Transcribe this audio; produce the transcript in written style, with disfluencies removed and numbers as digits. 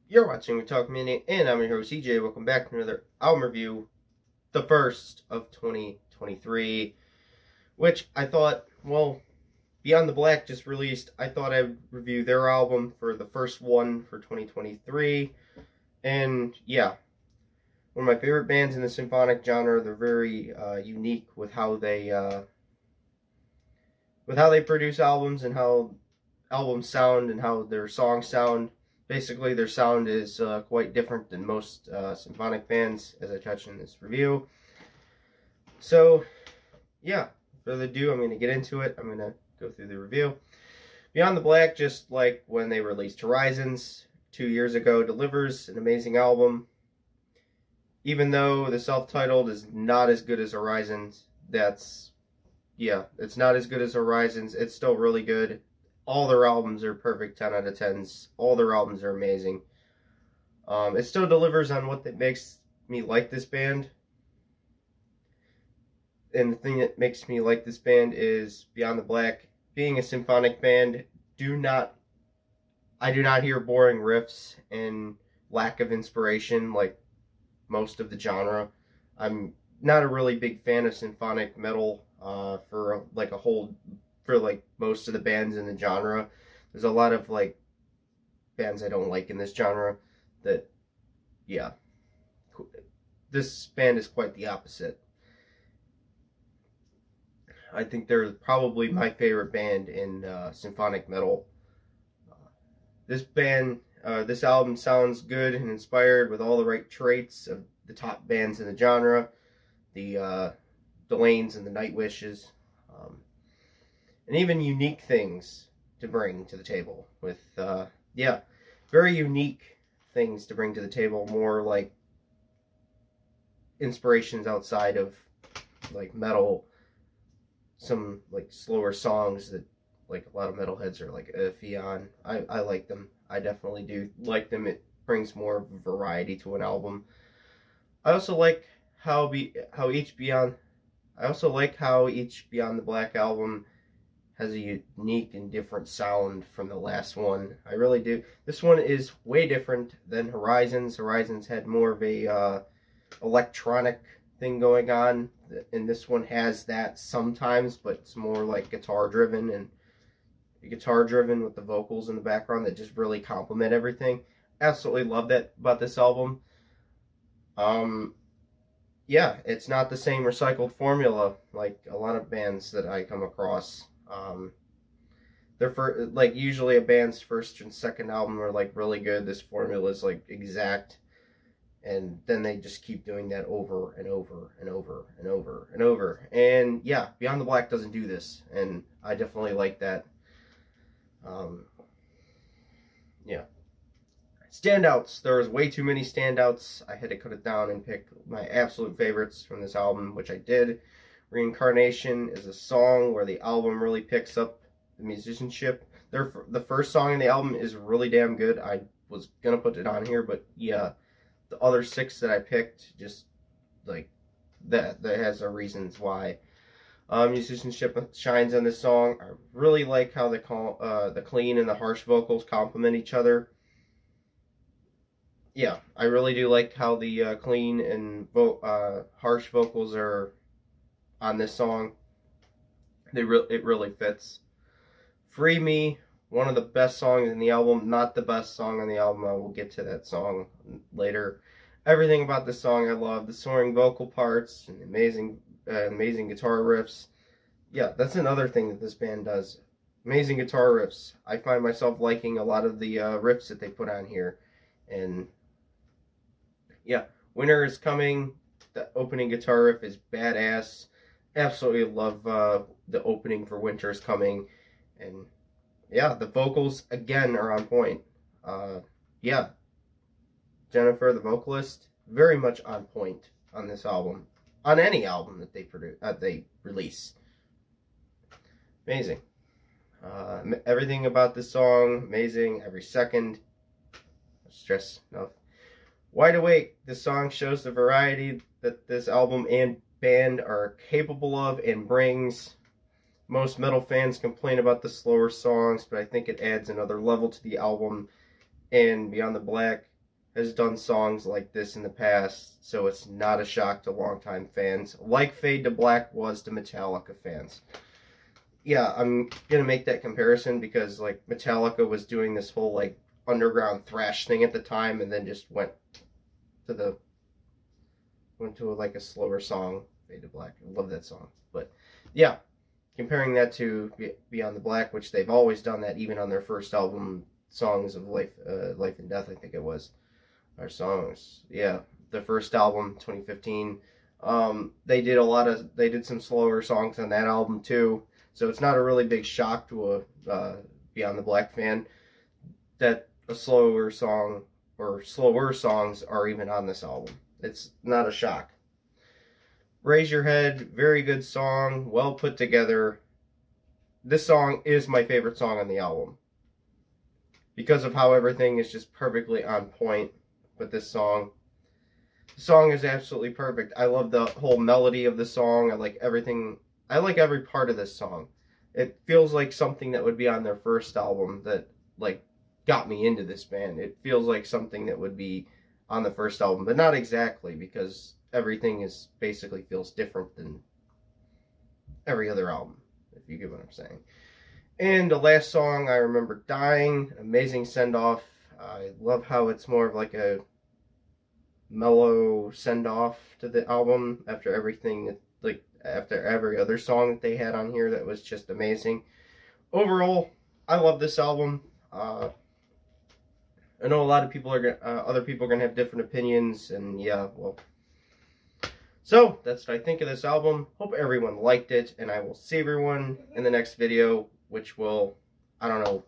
You're watching We Talk Mini, and I'm your host CJ. Welcome back to another album review, the first of 2023, which I thought, well, Beyond the Black just released. I thought I'd review their album for the first one for 2023, and yeah, one of my favorite bands in the symphonic genre. They're very unique with how they produce albums and how albums sound and how their songs sound. Basically, their sound is quite different than most symphonic bands, as I touched in this review. So, yeah, further ado, I'm going to get into it. I'm going to go through the review. Beyond the Black, just like when they released Horizons 2 years ago, delivers an amazing album. Even though the self-titled is not as good as Horizons, it's not as good as Horizons. It's still really good. All their albums are perfect 10 out of 10s. All their albums are amazing. It still delivers on what makes me like this band. And the thing that makes me like this band is Beyond the Black. Being a symphonic band, I do not hear boring riffs and lack of inspiration like most of the genre. I'm not a really big fan of symphonic metal for most of the bands in the genre. There's a lot of like bands I don't like in this genre that, yeah, this band is quite the opposite. I think they're probably my favorite band in symphonic metal. This album sounds good and inspired with all the right traits of the top bands in the genre, the Delanes and the Nightwishes. And even unique things to bring to the table with, very unique things to bring to the table, more like inspirations outside of like metal, some like slower songs that like a lot of metalheads are like iffy on. I like them. I definitely do like them. It brings more variety to an album. I also like how each Beyond the Black album has a unique and different sound from the last one. I really do. This one is way different than Horizons. Horizons had more of a electronic thing going on, and this one has that sometimes, but it's more like guitar driven with the vocals in the background that just really complement everything. Absolutely love that about this album. Yeah, it's not the same recycled formula like a lot of bands that I come across. Usually a band's first and second album are like really good. This formula is like exact, and then they just keep doing that over and over and over and over and over. And yeah, Beyond the Black doesn't do this, and I definitely like that. Yeah. Standouts. There's way too many standouts. I had to cut it down and pick my absolute favorites from this album, which I did. Reincarnation is a song where the album really picks up the musicianship. The first song in the album is really damn good. I was gonna put it on here, but yeah, the other 6 that I picked, just like that has a reasons why. Musicianship shines on this song. I really like how the clean and the harsh vocals complement each other. Yeah, I really do like how the clean and harsh vocals are on this song. It really fits. Free Me, one of the best songs in the album. Not the best song on the album. I will get to that song later. Everything about this song I love. The soaring vocal parts and amazing guitar riffs. Yeah, that's another thing that this band does. Amazing guitar riffs. I find myself liking a lot of the riffs that they put on here. And yeah, Winter is Coming. The opening guitar riff is badass. Absolutely love the opening for Winter is Coming. And yeah, the vocals again are on point. Yeah, Jennifer, the vocalist, very much on point on this album. On any album that they release. Amazing. Everything about this song, amazing. Every second. Stress enough. Wide Awake, this song shows the variety that this album and band are capable of and brings. Most metal fans complain about the slower songs, but I think it adds another level to the album. And Beyond the Black has done songs like this in the past, so it's not a shock to longtime fans, like Fade to Black was to Metallica fans. Yeah, I'm gonna make that comparison because like Metallica was doing this whole like underground thrash thing at the time, and then just went to like a slower song, Fade to Black. I love that song, but yeah, comparing that to Beyond the Black, which they've always done that, even on their first album, Songs of Life, Life and Death, I think it was. Our songs, yeah, the first album, 2015. They did some slower songs on that album too, so it's not a really big shock to a Beyond the Black fan that a slower song or slower songs are even on this album. It's not a shock. Raise Your Head, very good song, well put together. This song is my favorite song on the album because of how everything is just perfectly on point with this song. The song is absolutely perfect. I love the whole melody of the song. I like everything. I like every part of this song. It feels like something that would be on their first album that like got me into this band. It feels like something that would be on the first album, but not exactly, because everything is basically feels different than every other album, if you get what I'm saying. And the last song, I Remember Dying, amazing send-off. I love how it's more of like a mellow send-off to the album after everything, like after every other song that they had on here that was just amazing. Overall, I love this album. I know a lot of people are other people are gonna have different opinions, and yeah, well. So that's what I think of this album. Hope everyone liked it, and I will see everyone in the next video, which will, I don't know